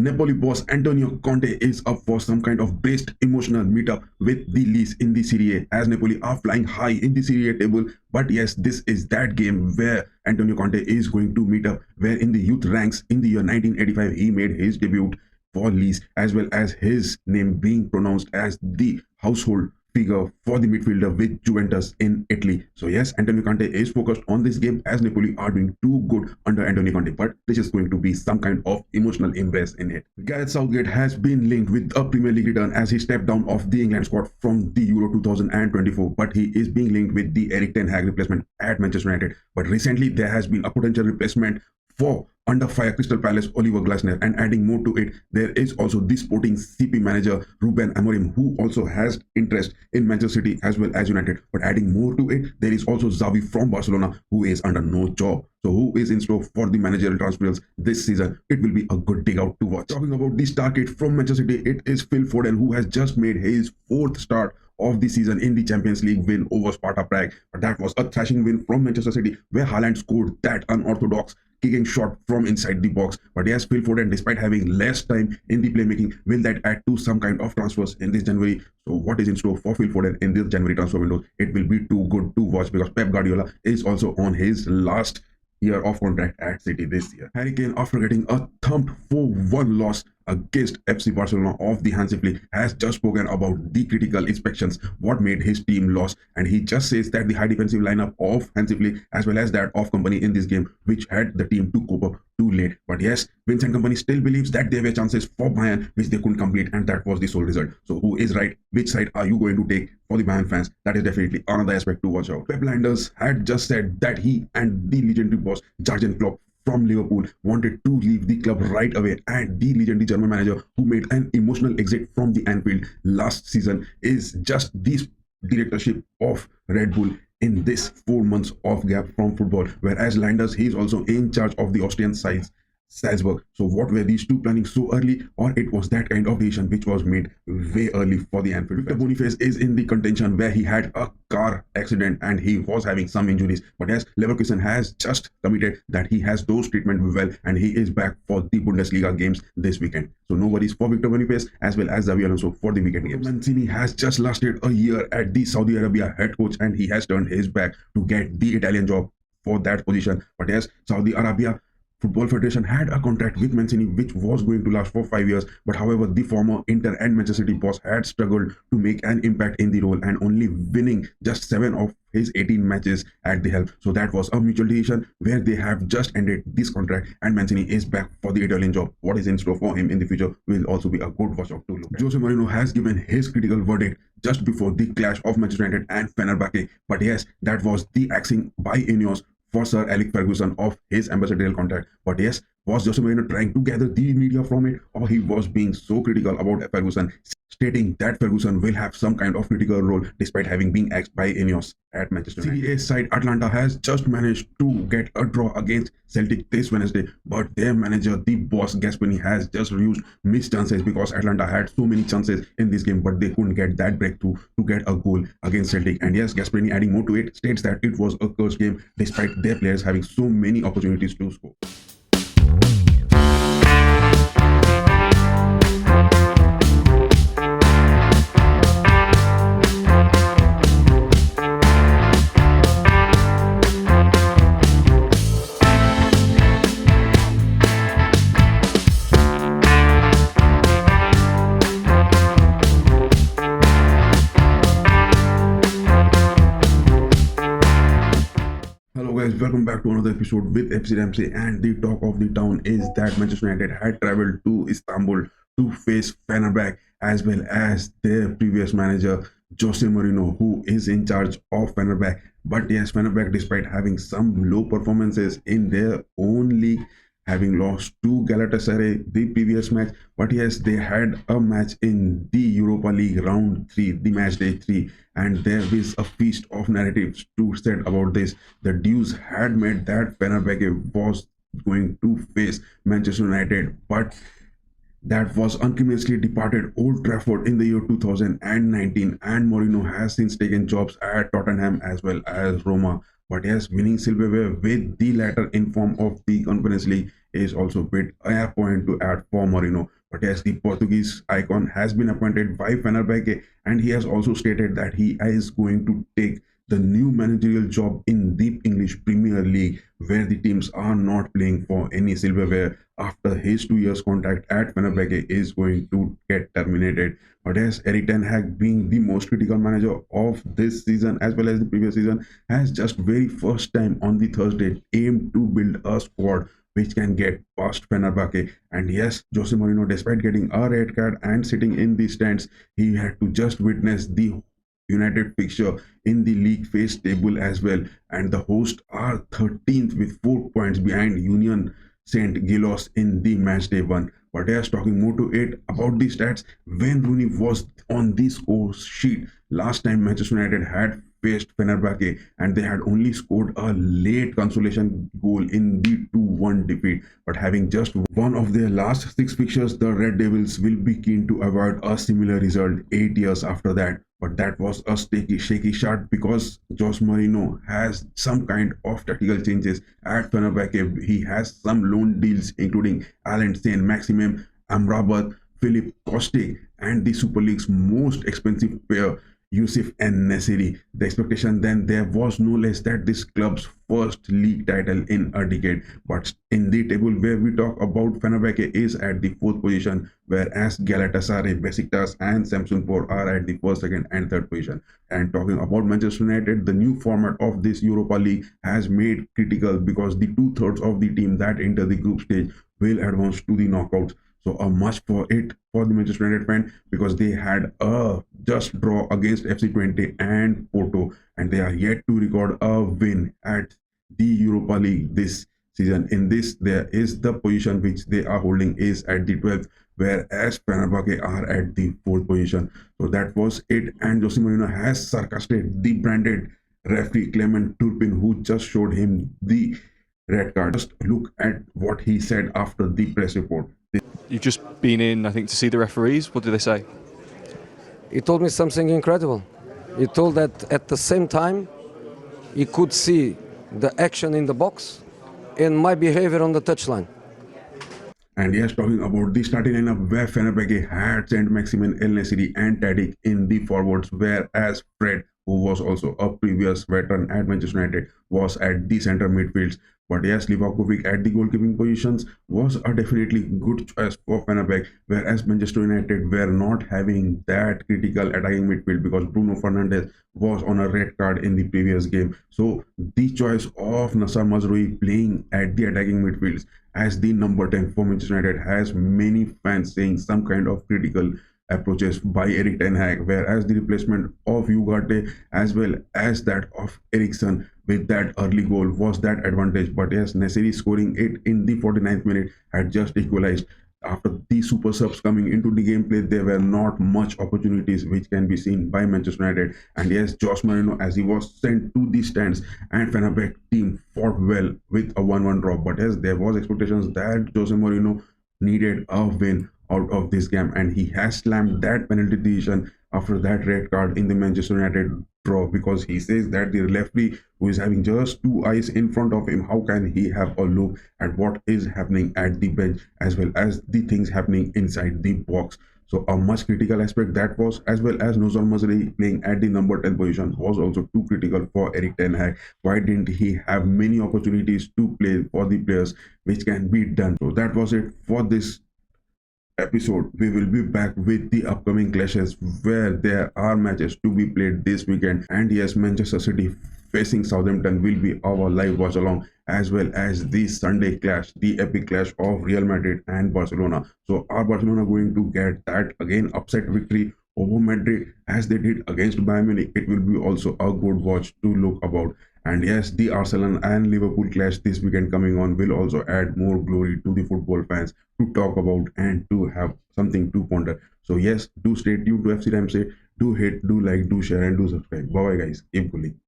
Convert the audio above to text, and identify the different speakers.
Speaker 1: Napoli boss Antonio Conte is up for some kind of braced emotional meetup with the Lees in the Serie A, as Napoli are flying high in the Serie A table. But yes, this is that game where Antonio Conte is going to meet up, where in the youth ranks in the year 1985 he made his debut for Lees, as well as his name being pronounced as the household figure for the midfielder with Juventus in Italy. So yes, Antonio Conte is focused on this game, as Napoli are doing too good under Antonio Conte, but this is going to be some kind of emotional embrace in it. Gareth Southgate has been linked with a Premier League return as he stepped down off the England squad from the Euro 2024, but he is being linked with the Erik Ten Hag replacement at Manchester United. But recently there has been a potential replacement for under fire Crystal Palace Oliver Glasner, and adding more to it, there is also the Sporting CP manager Ruben Amorim, who also has interest in Manchester City as well as United. But adding more to it, there is also Xavi from Barcelona, who is under no job. So who is in store for the managerial transfers this season? It will be a good dig out to watch. Talking about the star kid from Manchester City, it is Phil Foden, who has just made his 4th start of the season in the Champions League win over Sparta Prague. But that was a thrashing win from Manchester City, where Haaland scored that unorthodox kicking shot from inside the box. But yes, Phil Foden, despite having less time in the playmaking, will that add to some kind of transfers in this January? So what is in store for Phil Foden in this January transfer window? It will be too good to watch, because Pep Guardiola is also on his last year of contract at City this year. Harry Kane, after getting a thumped 4-1 loss against FC Barcelona of the Hansi Flick, has just spoken about the critical inspections, what made his team lost, and he just says that the high defensive lineup of Hansi Flick as well as that of Company in this game, which had the team to cope up too late. But yes, Vincent Company still believes that there were chances for Bayern which they couldn't complete, and that was the sole result. So who is right? Which side are you going to take for the Bayern fans? That is definitely another aspect to watch out. Pep Landers had just said that he and the legendary boss Jurgen Klopp from Liverpool wanted to leave the club right away, and the legendary German manager who made an emotional exit from the Anfield last season is just the directorship of Red Bull in this 4 months of gap from football, whereas Landers, he is also in charge of the Austrian sides Salzburg. So what were these two planning so early, or it was that kind of decision which was made way early for the Anfield? Victor Boniface is in the contention, where he had a car accident and he was having some injuries, but yes, Leverkusen has just committed that he has those treatment well and he is back for the Bundesliga games this weekend. So no worries for Victor Boniface as well as Xavi Alonso for the weekend games. Mancini has just lasted a year at the Saudi Arabia head coach, and he has turned his back to get the Italian job for that position. But yes, Saudi Arabia Football Federation had a contract with Mancini which was going to last for 5 years, but however, the former Inter and Manchester City boss had struggled to make an impact in the role, and only winning just 7 of his 18 matches at the helm. So that was a mutual decision where they have just ended this contract, and Mancini is back for the Italian job. What is in store for him in the future will also be a good watch out to look at. Jose Mourinho has given his critical verdict just before the clash of Manchester United and Fenerbahce, but yes, that was the axing by Ineos for Sir Alex Ferguson of his ambassadorial contract. But yes, was Jose Mourinho trying to gather the media from it, or he was being so critical about Ferguson, stating that Ferguson will have some kind of critical role despite having been axed by Ineos at Manchester United? Serie A side Atlanta has just managed to get a draw against Celtic this Wednesday, but their manager, the boss Gasperini, has just used missed chances, because Atlanta had so many chances in this game, but they couldn't get that breakthrough to get a goal against Celtic. And yes, Gasperini, adding more to it, states that it was a cursed game despite their players having so many opportunities to score. Welcome back to another episode with FC RAMSAY, and the talk of the town is that Manchester United had travelled to Istanbul to face Fenerbahce as well as their previous manager Jose Mourinho, who is in charge of Fenerbahce. But yes, Fenerbahce, despite having some low performances in their own league, having lost to Galatasaray the previous match, but yes, they had a match in the Europa League round 3, the match day 3, and there is a feast of narratives to said about this. The Deuce had made that Fenerbahce was going to face Manchester United, but that was uncriminally departed Old Trafford in the year 2019, and Mourinho has since taken jobs at Tottenham as well as Roma. But yes, winning silverware with the latter in form of the Conference League is also a bit a point to add for Mourinho. But yes, the Portuguese icon has been appointed by Fenerbahce, and he has also stated that he is going to take the new managerial job in the English Premier League, where the teams are not playing for any silverware after his 2 years contract at Fenerbahce is going to get terminated. But as Erik Ten Hag, being the most critical manager of this season as well as the previous season, has just very first time on the Thursday aimed to build a squad which can get past Fenerbahce. And yes, Jose Mourinho, despite getting a red card and sitting in the stands, he had to just witness the United fixture in the league phase table as well, and the hosts are 13th with 4 points behind Union Saint Gillois in the match day one. But yes, talking more to it about the stats, when Rooney was on the score sheet last time Manchester United had faced Fenerbahce, and they had only scored a late consolation goal in the 2-1 defeat. But having just one of their last 6 fixtures, the Red Devils will be keen to avoid a similar result 8 years after that. But that was a shaky start because Jose Mourinho has some kind of tactical changes at Fenerbahce. He has some loan deals including Alan Sain, Maximum Amrabat, Philip Kostic, and the Super League's most expensive player, Yusuf and Nasiri. The expectation then there was no less that this club's first league title in a decade. But in the table where we talk about, Fenerbahce is at the 4th position, whereas Galatasaray, Besiktas, and Samsunspor are at the 1st, 2nd, and 3rd position. And talking about Manchester United, the new format of this Europa League has made critical because the 2/3 of the team that enter the group stage will advance to the knockouts. So a must for it for the Manchester United fan, because they had a just draw against FC 20 and Porto, and they are yet to record a win at the Europa League this season. In this, there is the position which they are holding is at the 12th, whereas Fenerbahce are at the 4th position. So that was it, and Jose Mourinho has sarcastic the branded referee Clement Turpin, who just showed him the red card. Just look at what he said after the press report.
Speaker 2: You've just been in, I think, to see the referees. What did they say?
Speaker 3: He told me something incredible. He told that at the same time he could see the action in the box and my behavior on the touchline.
Speaker 1: And yes, talking about the starting lineup, where Fenerbahce had sent Maximin El Nesiri and Tadic in the forwards, whereas Fred, who was also a previous veteran at Manchester United, was at the center midfields. But yes, Livakovic at the goalkeeping positions was a definitely good choice for Fenerbahce, whereas Manchester United were not having that critical attacking midfield because Bruno Fernandes was on a red card in the previous game. So the choice of Nassar Mazraoui playing at the attacking midfields as the number 10 for Manchester United has many fans saying some kind of critical approaches by Erik Ten Hag, whereas the replacement of Ugarte as well as that of Eriksson with that early goal was that advantage. But yes, Nesiri scoring it in the 49th minute had just equalized. After the super subs coming into the gameplay, there were not much opportunities which can be seen by Manchester United. And yes, Jose Mourinho, as he was sent to the stands, and Fenerbahce team fought well with a 1-1 draw. But yes, there was expectations that Jose Mourinho needed a win out of this game, and he has slammed that penalty decision after that red card in the Manchester United draw, because he says that the referee, who is having just 2 eyes in front of him, how can he have a look at what is happening at the bench as well as the things happening inside the box. So a much critical aspect that was, as well as Nassar Mazraoui playing at the number 10 position, was also too critical for Erik Ten Hag. Why didn't he have many opportunities to play for the players which can be done? So that was it for this episode. We will be back with the upcoming clashes where there are matches to be played this weekend. And yes, Manchester City facing Southampton will be our live watch along, as well as the Sunday clash, the epic clash of Real Madrid and Barcelona. So are Barcelona going to get that again upset victory over Madrid as they did against Bayern Munich? It will be also a good watch to look about. And yes, the Arsenal and Liverpool clash this weekend coming on will also add more glory to the football fans to talk about and to have something to ponder. So yes, do stay tuned to FC Ramsay. Do hit, do like, do share, and do subscribe. Bye bye guys. Keep bullying.